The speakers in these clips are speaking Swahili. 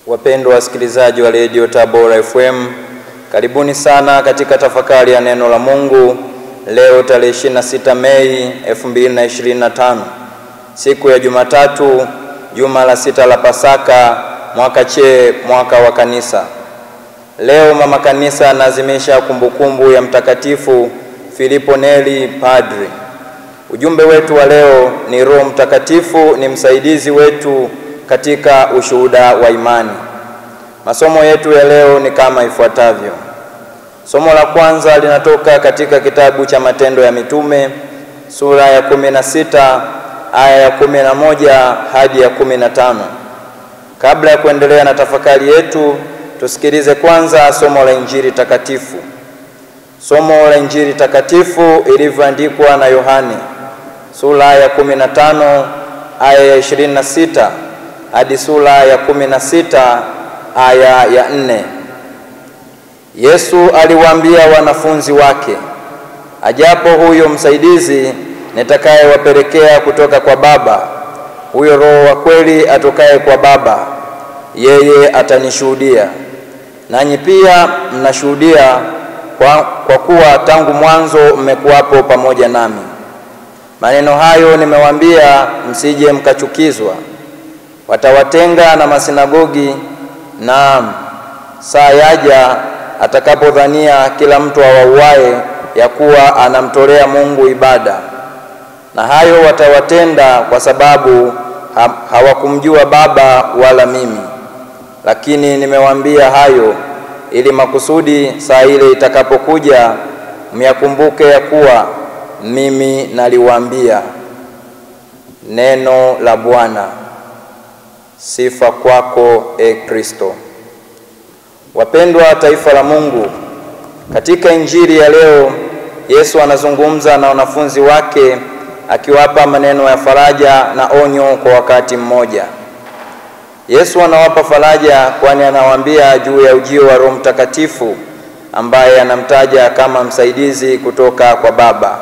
Wapendwa wasikilizaji wa Radio Tabora FM, karibuni sana katika tafakari ya neno la Mungu leo tarehe 26 Mei 2025, siku ya Jumatatu, juma la 6 la Pasaka, mwaka wa kanisa. Leo mama kanisa anaadhimisha kumbukumbu ya Mtakatifu Filipo Neri Padri. Ujumbe wetu wa leo ni Roho Mtakatifu ni msaidizi wetu katika ushuhuda wa imani. Masomo yetu ya leo ni kama ifuatavyo. Somo la kwanza linatoka katika kitabu cha Matendo ya Mitume sura ya 16 aya ya 11 hadi ya 15. Kabla ya kuendelea na tafakari yetu, tusikilize kwanza somo la Injili takatifu. Somo la Injili takatifu ilivyoandikwa na Yohane sura ya 15 aya ya 26 hadi sura ya 16 aya ya 4. Yesu aliwaambia wanafunzi wake, ajapo huyo msaidizi nitakayewapelekea kutoka kwa Baba, huyo Roho wa kweli atokaye kwa Baba, yeye atanishuhudia. Nanyi pia mnashuhudia kwa kuwa tangu mwanzo mmekuwapo pamoja nami. Maneno hayo nimewaambia msije mkachukizwa. Watawatenga na masinagogi, naam, saa yaja atakapodhania kila mtu awauaye ya kuwa anamtolea Mungu ibada. Na hayo watawatenda kwa sababu hawakumjua Baba wala mimi. Lakini nimewaambia hayo ili makusudi saa ile itakapokuja myakumbuke ya kuwa mimi naliwaambia. Neno la Bwana. Sifa kwako, e Kristo. Wapendwa taifa la Mungu, katika Injili ya leo Yesu anazungumza na wanafunzi wake akiwapa maneno ya faraja na onyo kwa wakati mmoja. Yesu anawapa faraja kwani anawaambia juu ya ujio wa Roho Mtakatifu ambaye anamtaja kama msaidizi kutoka kwa Baba.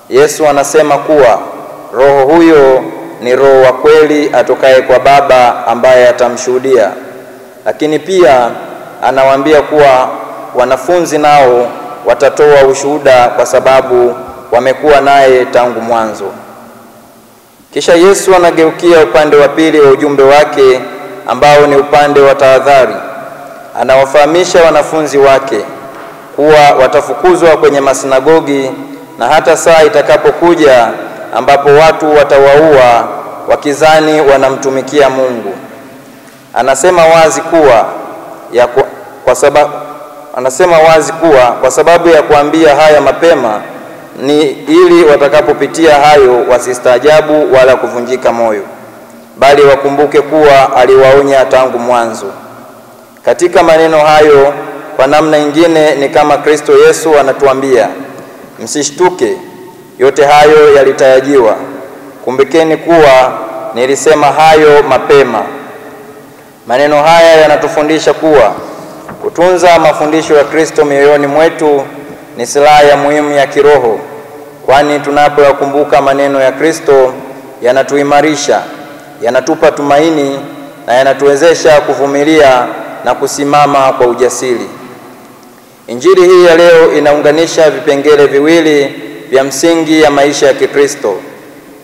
Yesu anasema kuwa Roho huyo ni Roho wa kweli atokaye kwa Baba ambaye atamshuhudia. Lakini pia anawaambia kuwa wanafunzi nao watatoa ushuhuda kwa sababu wamekuwa naye tangu mwanzo. Kisha Yesu anageukia upande wa pili wa ujumbe wake ambao ni upande wa tahadhari. Anawafahamisha wanafunzi wake kuwa watafukuzwa kwenye masinagogi na hata saa itakapokuja ambapo watu watawaua wakizani wanamtumikia Mungu. Anasema wazi kuwa kwa sababu ya kuambia haya mapema ni ili watakapopitia hayo wasistaajabu wala kuvunjika moyo, bali wakumbuke kuwa aliwaonya tangu mwanzo. Katika maneno hayo kwa namna nyingine ni kama Kristo Yesu anatuambia, msishtuke, yote hayo yalitarajiwa. Kumbukeni kuwa nilisema hayo mapema. Maneno haya yanatufundisha kuwa kutunza mafundisho ya Kristo mioyoni mwetu ni silaha ya muhimu ya kiroho, kwani tunapoyakumbuka maneno ya Kristo yanatuimarisha, yanatupa tumaini na yanatuwezesha kuvumilia na kusimama kwa ujasiri. Injili hii ya leo inaunganisha vipengele viwili vya msingi ya maisha ya Kikristo.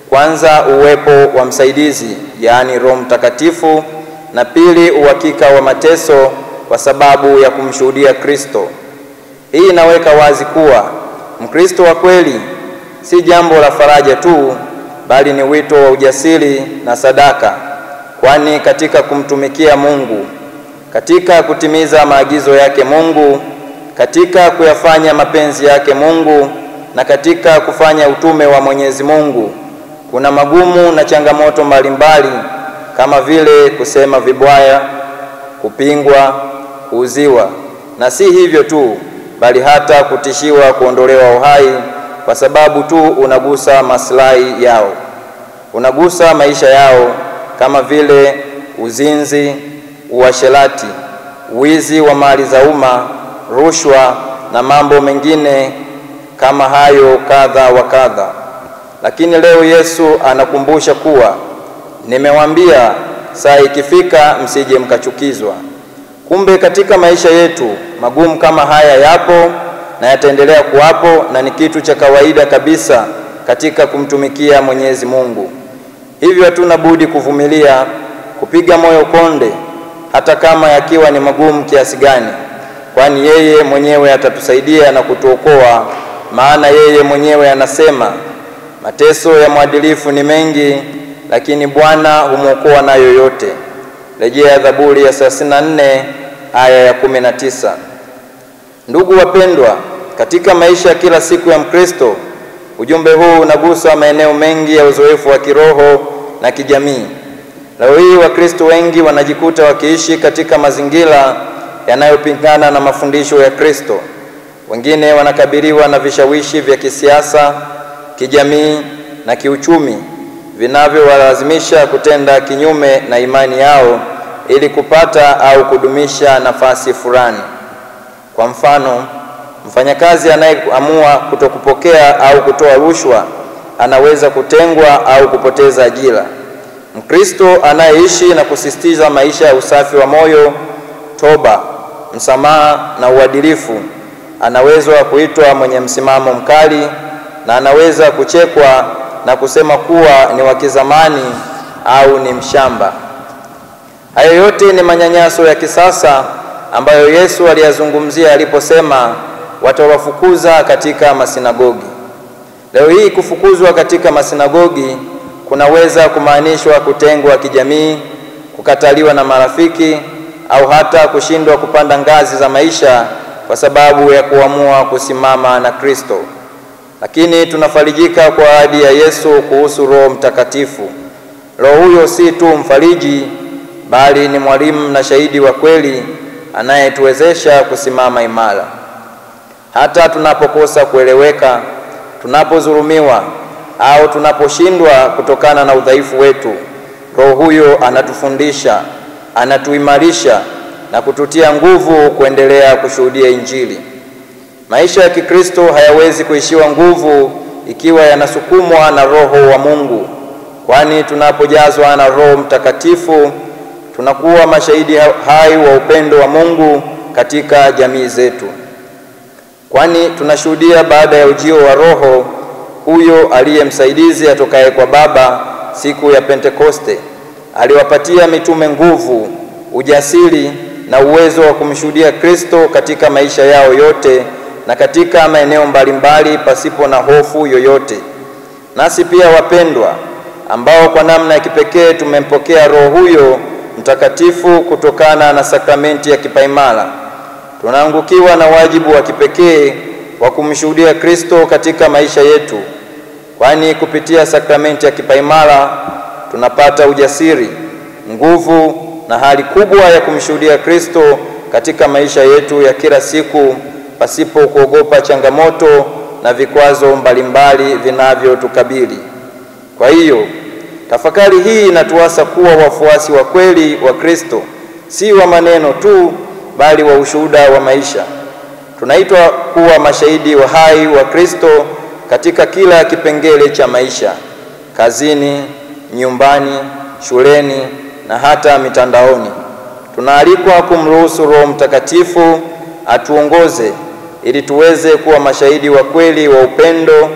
Kwanza, uwepo wa msaidizi, yaani Roho Mtakatifu, na pili, uhakika wa mateso kwa sababu ya kumshuhudia Kristo. Hii inaweka wazi kuwa Mkristo wa kweli si jambo la faraja tu, bali ni wito wa ujasiri na sadaka, kwani katika kumtumikia Mungu, katika kutimiza maagizo yake Mungu, katika kuyafanya mapenzi yake Mungu na katika kufanya utume wa Mwenyezi Mungu, kuna magumu na changamoto mbalimbali kama vile kusema vibaya, kupingwa, kuuziwa, na si hivyo tu, bali hata kutishiwa kuondolewa uhai kwa sababu tu unagusa maslahi yao, unagusa maisha yao, kama vile uzinzi, uasherati, wizi wa mali za umma, rushwa na mambo mengine kama hayo kadha wa kadha. Lakini leo Yesu anakumbusha kuwa nimewaambia saa ikifika msije mkachukizwa. Kumbe katika maisha yetu magumu kama haya yapo na yataendelea kuwapo, na ni kitu cha kawaida kabisa katika kumtumikia Mwenyezi Mungu. Hivyo hatuna budi kuvumilia, kupiga moyo konde, hata kama yakiwa ni magumu kiasi gani, kwani yeye mwenyewe atatusaidia na kutuokoa. Maana yeye mwenyewe anasema, mateso ya mwadilifu ni mengi, lakini Bwana humwokoa nayo yote. Rejea Zaburi ya 34 aya ya 19. Ndugu wapendwa, katika maisha ya kila siku ya Mkristo, ujumbe huu unagusa maeneo mengi ya uzoefu wa kiroho na kijamii. Leo hii Wakristo wengi wanajikuta wakiishi katika mazingira yanayopingana na mafundisho ya Kristo. Wengine wanakabiliwa na vishawishi vya kisiasa, kijamii na kiuchumi vinavyowalazimisha kutenda kinyume na imani yao ili kupata au kudumisha nafasi fulani. Kwa mfano, mfanyakazi anayeamua kutokupokea au kutoa rushwa anaweza kutengwa au kupoteza ajira. Mkristo anayeishi na kusisitiza maisha ya usafi wa moyo, toba, msamaha na uadilifu anaweza kuitwa mwenye msimamo mkali, na anaweza kuchekwa na kusema kuwa ni wa kizamani au ni mshamba. Hayo yote ni manyanyaso ya kisasa ambayo Yesu aliyazungumzia aliposema watawafukuza katika masinagogi. Leo hii kufukuzwa katika masinagogi kunaweza kumaanishwa kutengwa kijamii, kukataliwa na marafiki, au hata kushindwa kupanda ngazi za maisha kwa sababu ya kuamua kusimama na Kristo. Lakini tunafarijika kwa ahadi ya Yesu kuhusu Roho Mtakatifu. Roho huyo si tu mfariji, bali ni mwalimu na shahidi wa kweli anayetuwezesha kusimama imara. Hata tunapokosa kueleweka, tunapodhulumiwa au tunaposhindwa kutokana na udhaifu wetu, Roho huyo anatufundisha, anatuimarisha na kututia nguvu kuendelea kushuhudia Injili. Maisha ya Kikristo hayawezi kuishiwa nguvu ikiwa yanasukumwa na Roho wa Mungu, kwani tunapojazwa na Roho Mtakatifu tunakuwa mashahidi hai wa upendo wa Mungu katika jamii zetu. Kwani tunashuhudia baada ya ujio wa Roho huyo aliye msaidizi atokaye kwa Baba siku ya Pentekoste, aliwapatia mitume nguvu, ujasiri na uwezo wa kumshuhudia Kristo katika maisha yao yote na katika maeneo mbalimbali pasipo na hofu yoyote. Nasi pia wapendwa, ambao kwa namna ya kipekee tumempokea Roho huyo Mtakatifu kutokana na sakramenti ya kipaimara, tunaangukiwa na wajibu wa kipekee wa kumshuhudia Kristo katika maisha yetu, kwani kupitia sakramenti ya kipaimara tunapata ujasiri, nguvu na hali kubwa ya kumshuhudia Kristo katika maisha yetu ya kila siku pasipo kuogopa changamoto na vikwazo mbalimbali vinavyotukabili. Kwa hiyo, tafakari hii inatuasa kuwa wafuasi wa kweli wa Kristo, si wa maneno tu, bali wa ushuhuda wa maisha. Tunaitwa kuwa mashahidi wa hai wa Kristo katika kila kipengele cha maisha: kazini, nyumbani, shuleni na hata mitandaoni. Tunaalikwa kumruhusu Roho Mtakatifu atuongoze ili tuweze kuwa mashahidi wa kweli wa upendo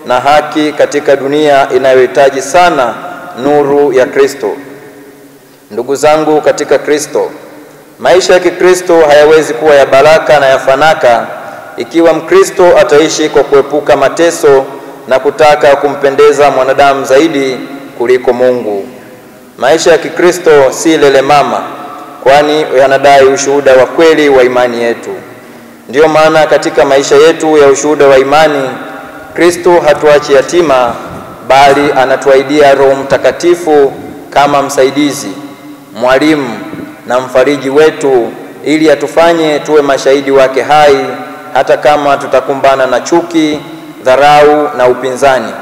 na haki katika dunia inayohitaji sana nuru ya Kristo. Ndugu zangu katika Kristo, maisha ya Kikristo hayawezi kuwa ya baraka na ya fanaka ikiwa Mkristo ataishi kwa kuepuka mateso na kutaka kumpendeza mwanadamu zaidi kuliko Mungu. Maisha ya Kikristo si lele mama, kwani yanadai ushuhuda wa kweli wa imani yetu. Ndiyo maana katika maisha yetu ya ushuhuda wa imani, Kristo hatuachi yatima, bali anatuahidia Roho Mtakatifu kama msaidizi, mwalimu na mfariji wetu, ili atufanye tuwe mashahidi wake hai hata kama tutakumbana na chuki, dharau na upinzani.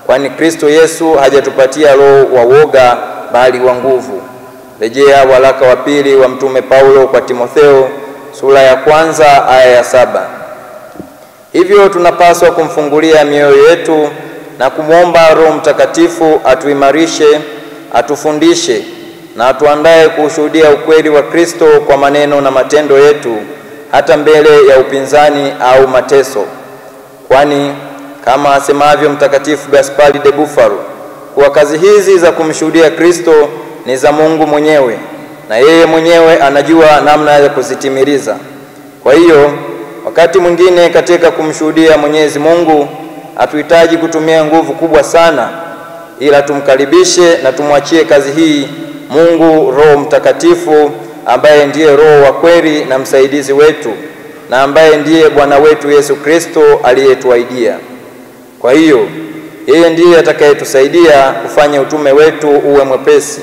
Kwani Kristo Yesu hajatupatia roho wa woga, bali wa nguvu. Rejea waraka wa pili wa Mtume Paulo kwa Timotheo sura ya 1 aya ya 7. Hivyo tunapaswa kumfungulia mioyo yetu na kumwomba Roho Mtakatifu atuimarishe, atufundishe na atuandae kushuhudia ukweli wa Kristo kwa maneno na matendo yetu, hata mbele ya upinzani au mateso. Kwani kama asemavyo Mtakatifu Gaspari de Bufalo, kuwa kazi hizi za kumshuhudia Kristo ni za Mungu mwenyewe, na yeye mwenyewe anajua namna ya kuzitimiliza. Kwa hiyo wakati mwingine katika kumshuhudia Mwenyezi Mungu hatuhitaji kutumia nguvu kubwa sana, ila tumkaribishe na tumwachie kazi hii Mungu Roho Mtakatifu, ambaye ndiye Roho wa kweli na msaidizi wetu, na ambaye ndiye Bwana wetu Yesu Kristo aliyetuahidia. Kwa hiyo yeye ndiye atakayetusaidia kufanya utume wetu uwe mwepesi,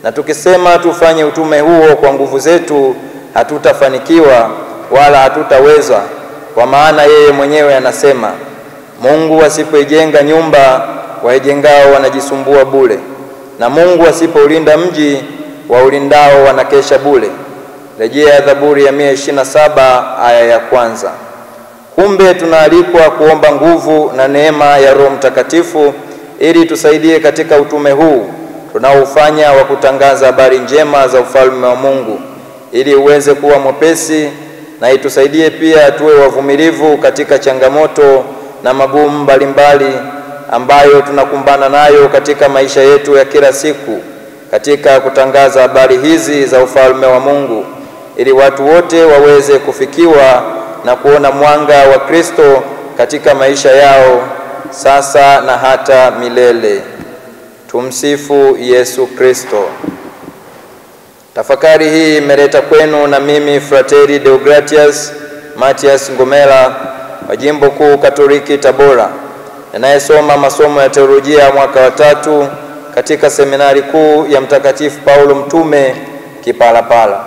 na tukisema tufanye utume huo kwa nguvu zetu hatutafanikiwa wala hatutaweza, kwa maana yeye mwenyewe anasema, Mungu asipoijenga nyumba, waijengao wanajisumbua bure, na Mungu asipoulinda mji, waulindao wanakesha bure. Rejea Zaburi ya 127 aya ya kwanza. Kumbe tunaalikwa kuomba nguvu na neema ya Roho Mtakatifu ili tusaidie katika utume huu tunaofanya wa kutangaza habari njema za ufalme wa Mungu, ili uweze kuwa mwepesi, na itusaidie pia tuwe wavumilivu katika changamoto na magumu mbalimbali ambayo tunakumbana nayo katika maisha yetu ya kila siku katika kutangaza habari hizi za ufalme wa Mungu, ili watu wote waweze kufikiwa na kuona mwanga wa Kristo katika maisha yao sasa na hata milele. Tumsifu Yesu Kristo. Tafakari hii imeleta kwenu na mimi Frateri Deogratias Matias Ngomela wa Jimbo Kuu Katoliki Tabora, ninayesoma masomo ya teolojia mwaka wa 3 katika seminari kuu ya Mtakatifu Paulo Mtume Kipalapala.